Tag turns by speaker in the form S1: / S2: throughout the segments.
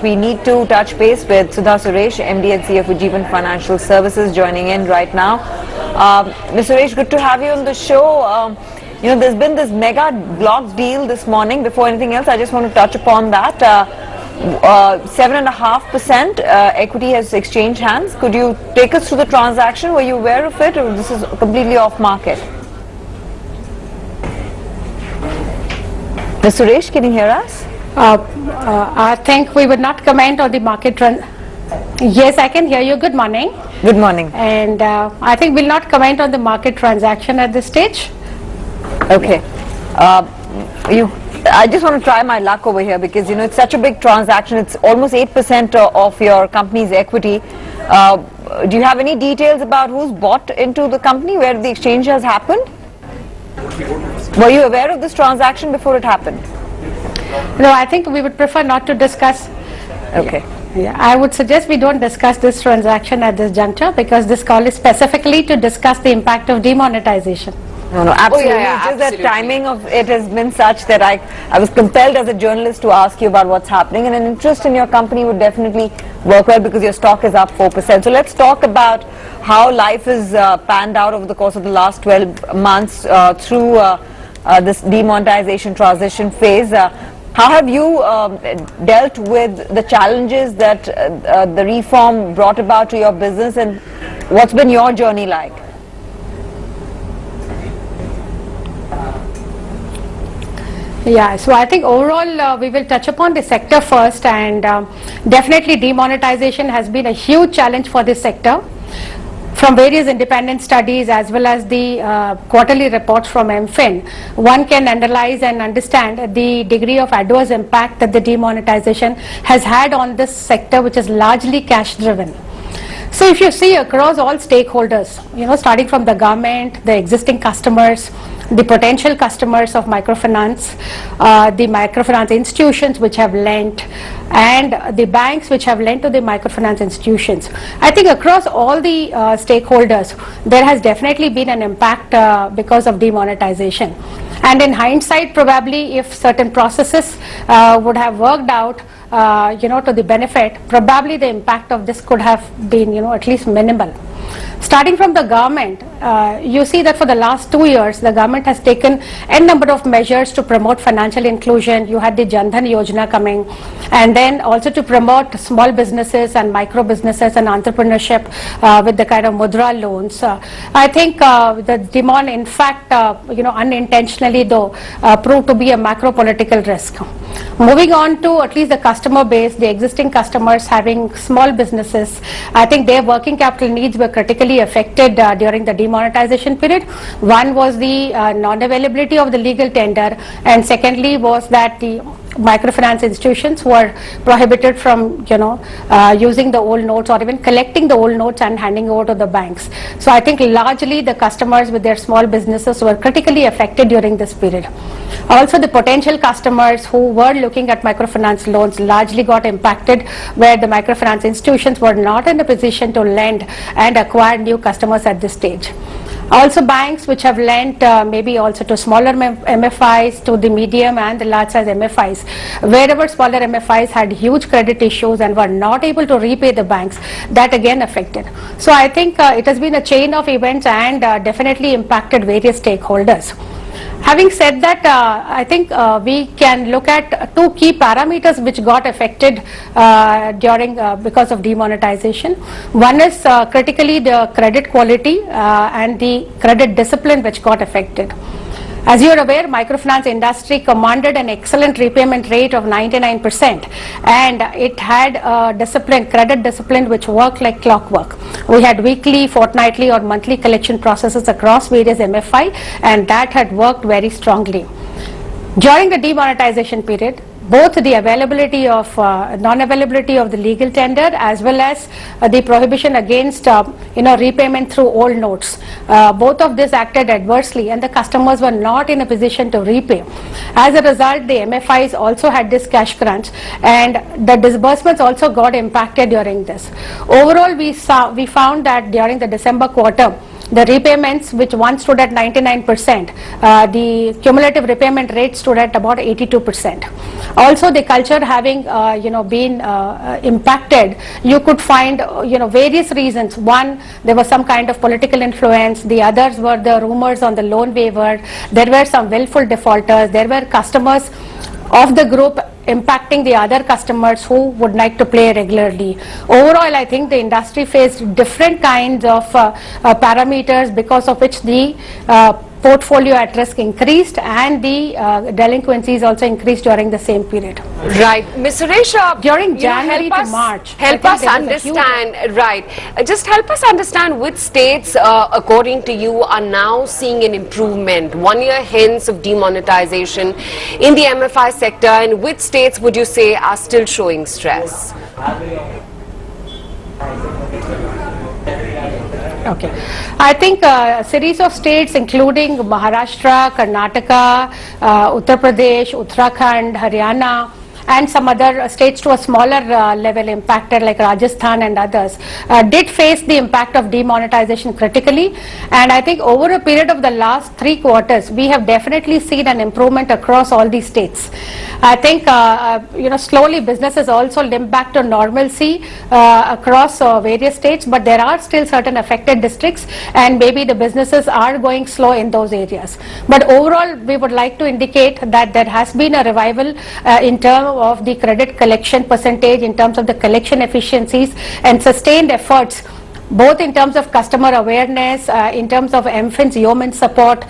S1: We need to touch base with Sudha Suresh, MD and CEO of Ujjivan Financial Services, joining in right now. Mr. Suresh, good to have you on the show. There's been this mega blocks deal this morning. Before anything else, I just want to touch upon that. 7.5% equity has exchanged hands. Could you take us through the transaction? Were you aware of it, or this is completely off market? Mr. Suresh, can you hear us?
S2: I think we would not comment on the market trend. Yes, I can hear you. Good morning.
S1: Good morning.
S2: And I think we'll not comment on the market transaction at this stage.
S1: Okay. I just want to try my luck over here because, it's such a big transaction. It's almost 8% of your company's equity. Do you have any details about who's bought into the company, where the exchange has happened? Were you aware of this transaction before it happened?
S2: No, I think we would prefer not to discuss.
S1: Okay.
S2: Yeah, I would suggest we don't discuss this transaction at this juncture because this call is specifically to discuss the impact of demonetization.
S1: No, absolutely.
S3: Oh, yeah,
S1: it's just the timing of it has been such that I was compelled as a journalist to ask you about what's happening, and an interest in your company would definitely work well because your stock is up 4%. So let's talk about how life is panned out over the course of the last 12 months through this demonetization transition phase. How have you dealt with the challenges that the reform brought about to your business, and what's been your journey like?
S2: Yeah, so I think overall we will touch upon the sector first, and definitely demonetization has been a huge challenge for this sector. From various independent studies as well as the quarterly reports from MFIN, one can analyze and understand the degree of adverse impact that the demonetization has had on this sector, which is largely cash driven. So if you see across all stakeholders, starting from the government, the existing customers, the potential customers of microfinance, the microfinance institutions which have lent, and the banks which have lent to the microfinance institutions. I think across all the stakeholders, there has definitely been an impact because of demonetization. And in hindsight, probably if certain processes would have worked out, to the benefit, probably the impact of this could have been, at least minimal. Starting from the government, you see that for the last 2 years, the government has taken a number of measures to promote financial inclusion. You had the Jan Dhan Yojana coming, and then also to promote small businesses and micro businesses and entrepreneurship with the kind of mudra loans. I think the demand, in fact, unintentionally though, proved to be a macro political risk. Moving on to at least the customer base, the existing customers having small businesses, I think their working capital needs were critically affected during the demonetization period. One was the non-availability of the legal tender, and secondly was that the microfinance institutions were prohibited from using the old notes or even collecting the old notes and handing over to the banks. So I think largely the customers with their small businesses were critically affected during this period. Also, the potential customers who were looking at microfinance loans largely got impacted, where the microfinance institutions were not in a position to lend and acquire new customers at this stage. Also, banks which have lent maybe also to smaller MFIs, to the medium and the large size MFIs, wherever smaller MFIs had huge credit issues and were not able to repay the banks, that again affected. So I think it has been a chain of events and definitely impacted various stakeholders. Having said that, I think we can look at two key parameters which got affected because of demonetization. One is critically the credit quality and the credit discipline which got affected. As you are aware, microfinance industry commanded an excellent repayment rate of 99%, and it had credit discipline which worked like clockwork. We had weekly, fortnightly or monthly collection processes across various MFI, and that had worked very strongly. During the demonetization period, both the availability of non-availability of the legal tender as well as the prohibition against repayment through old notes, both of this acted adversely, and the customers were not in a position to repay. As a result, the MFIs also had this cash crunch, and the disbursements also got impacted during this. Overall, we found that during the December quarter, the repayments, which once stood at 99%, the cumulative repayment rate stood at about 82%. Also, the culture having been impacted, you could find various reasons. One, there was some kind of political influence. The others were the rumors on the loan waiver. There were some willful defaulters. There were customers of the group impacting the other customers who would like to play regularly. Overall, I think the industry faced different kinds of parameters, because of which the portfolio at risk increased and the delinquencies also increased during the same period.
S3: Right. Ms. Suresh,
S2: during January to March,
S3: help us understand, right, just help us understand which states, according to you, are now seeing an improvement 1 year hence of demonetization in the MFI sector, and which states would you say are still showing stress?
S2: Okay, I think a series of states including Maharashtra, Karnataka, Uttar Pradesh, Uttarakhand, Haryana, and some other states to a smaller level impacted like Rajasthan and others, did face the impact of demonetization critically. And I think over a period of the last 3 quarters, we have definitely seen an improvement across all these states. I think slowly businesses also limp back to normalcy across various states, but there are still certain affected districts, and maybe the businesses are going slow in those areas. But overall, we would like to indicate that there has been a revival in terms of the credit collection percentage, in terms of the collection efficiencies and sustained efforts, both in terms of customer awareness, in terms of MFIN's yeoman support,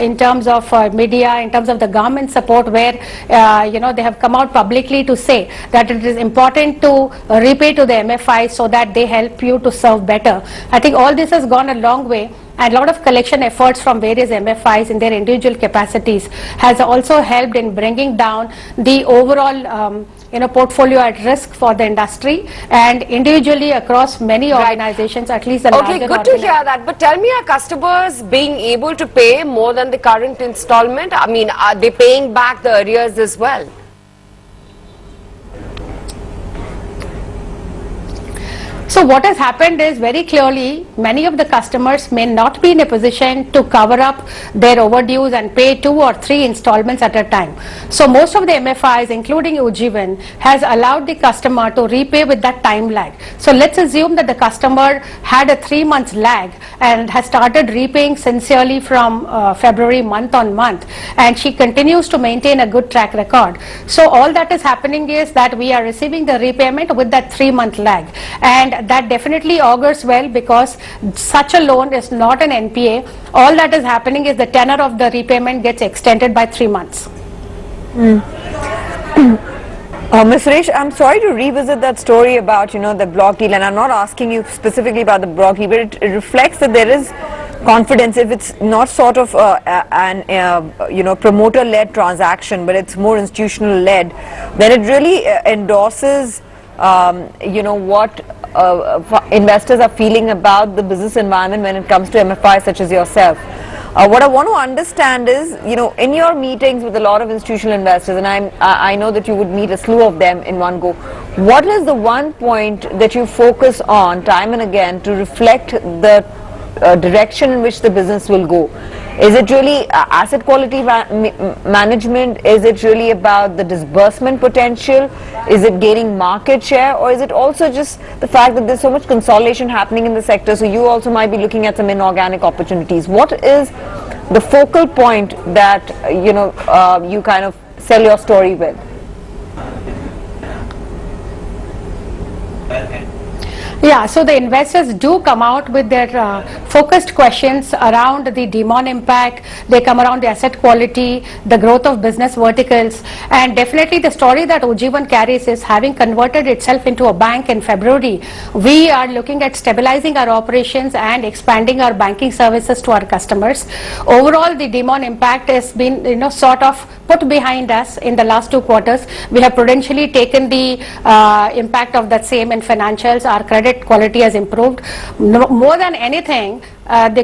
S2: in terms of media, in terms of the government support, where they have come out publicly to say that it is important to repay to the MFI so that they help you to serve better. I think all this has gone a long way, and a lot of collection efforts from various MFIs in their individual capacities has also helped in bringing down the overall portfolio at risk for the industry and individually across many organizations, at least the larger
S3: Okay, good to hear that. But tell me, are customers being able to pay more than the current installment? I mean, are they paying back the arrears as well?
S2: So what has happened is, very clearly, many of the customers may not be in a position to cover up their overdues and pay 2 or 3 installments at a time. So most of the MFIs, including Ujjivan, has allowed the customer to repay with that time lag. So let's assume that the customer had a 3 months lag and has started repaying sincerely from February month on month, and she continues to maintain a good track record. So all that is happening is that we are receiving the repayment with that 3-month lag, and that definitely augurs well, because such a loan is not an NPA. All that is happening is the tenor of the repayment gets extended by 3 months.
S1: Ms. Suresh, I'm sorry to revisit that story about the block deal, and I'm not asking you specifically about the block deal, but it reflects that there is confidence. If it's not sort of an promoter-led transaction, but it's more institutional-led, then it really endorses what investors are feeling about the business environment when it comes to MFIs such as yourself. What I want to understand is, in your meetings with a lot of institutional investors, and I know that you would meet a slew of them in one go, what is the one point that you focus on time and again to reflect the direction in which the business will go? Is it really asset quality management? Is it really about the disbursement potential? Is it gaining market share? Or is it also just the fact that there's so much consolidation happening in the sector, so you also might be looking at some inorganic opportunities? What is the focal point that you kind of sell your story with?
S2: Yeah, so the investors do come out with their focused questions around the demon impact. They come around the asset quality, the growth of business verticals, and definitely the story that Ujjivan carries is, having converted itself into a bank in February, we are looking at stabilizing our operations and expanding our banking services to our customers. Overall, the demon impact has been sort of put behind us in the last 2 quarters. We have prudentially taken the impact of that same in financials. Our credit quality has improved. More than anything, the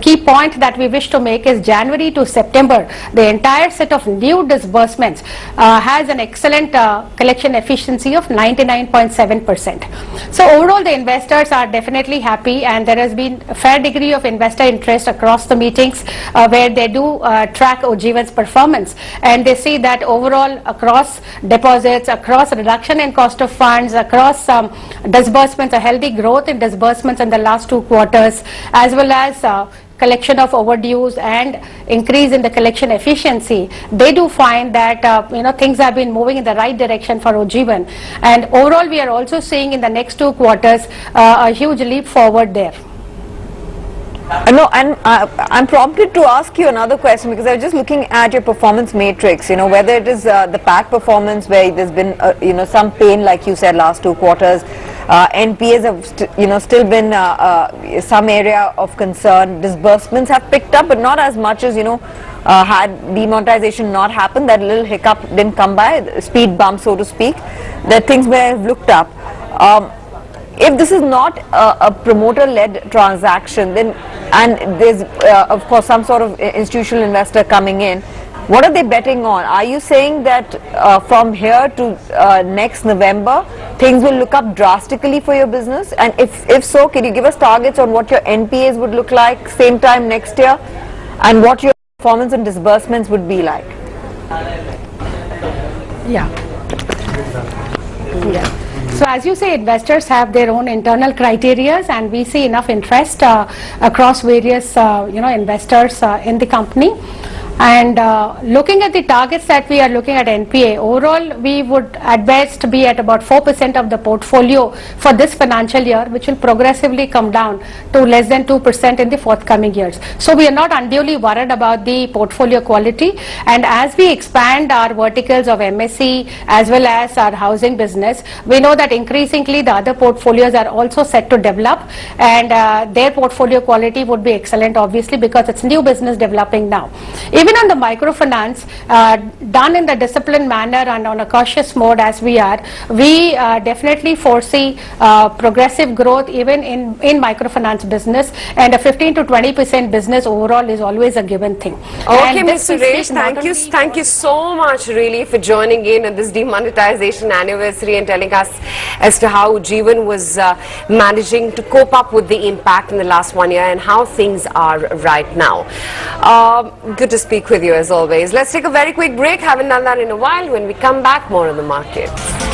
S2: key point that we wish to make is, January to September, the entire set of new disbursements has an excellent collection efficiency of 99.7%. So overall the investors are definitely happy, and there has been a fair degree of investor interest across the meetings where they do track Ujjivan's performance, and they see that overall across deposits, across reduction in cost of funds, across disbursements, a healthy growth in disbursements in the last 2 quarters, as well as collection of overdues and increase in the collection efficiency. They do find that things have been moving in the right direction for Ujjivan, and overall we are also seeing in the next 2 quarters a huge leap forward there.
S1: No, and I'm prompted to ask you another question, because I was just looking at your performance matrix, whether it is the PAT performance where there's been some pain, like you said, last 2 quarters. NPAs have still been some area of concern. Disbursements have picked up, but not as much as had demonetization not happened. That little hiccup didn't come by, speed bump so to speak, that things may have looked up. If this is not a promoter-led transaction, then, and there's of course some sort of institutional investor coming in, what are they betting on? Are you saying that from here to next November, things will look up drastically for your business? And if so, can you give us targets on what your NPAs would look like same time next year, and what your performance and disbursements would be like?
S2: Yeah. So as you say, investors have their own internal criterias, and we see enough interest across various investors in the company. And looking at the targets that we are looking at NPA, overall we would at best be at about 4% of the portfolio for this financial year, which will progressively come down to less than 2% in the forthcoming years. So we are not unduly worried about the portfolio quality, and as we expand our verticals of MSE as well as our housing business, we know that increasingly the other portfolios are also set to develop, and their portfolio quality would be excellent, obviously, because it's new business developing now. Even on the microfinance, done in the disciplined manner and on a cautious mode as we are, we definitely foresee progressive growth even in microfinance business, and a 15 to 20% business overall is always a given thing.
S3: Okay, Ms. Suresh, thank you so much really for joining in on this demonetization anniversary and telling us as to how Ujjivan was managing to cope up with the impact in the last 1 year and how things are right now. Good to speak with you as always. Let's take a very quick break. Haven't done that in a while. When we come back, more on the markets.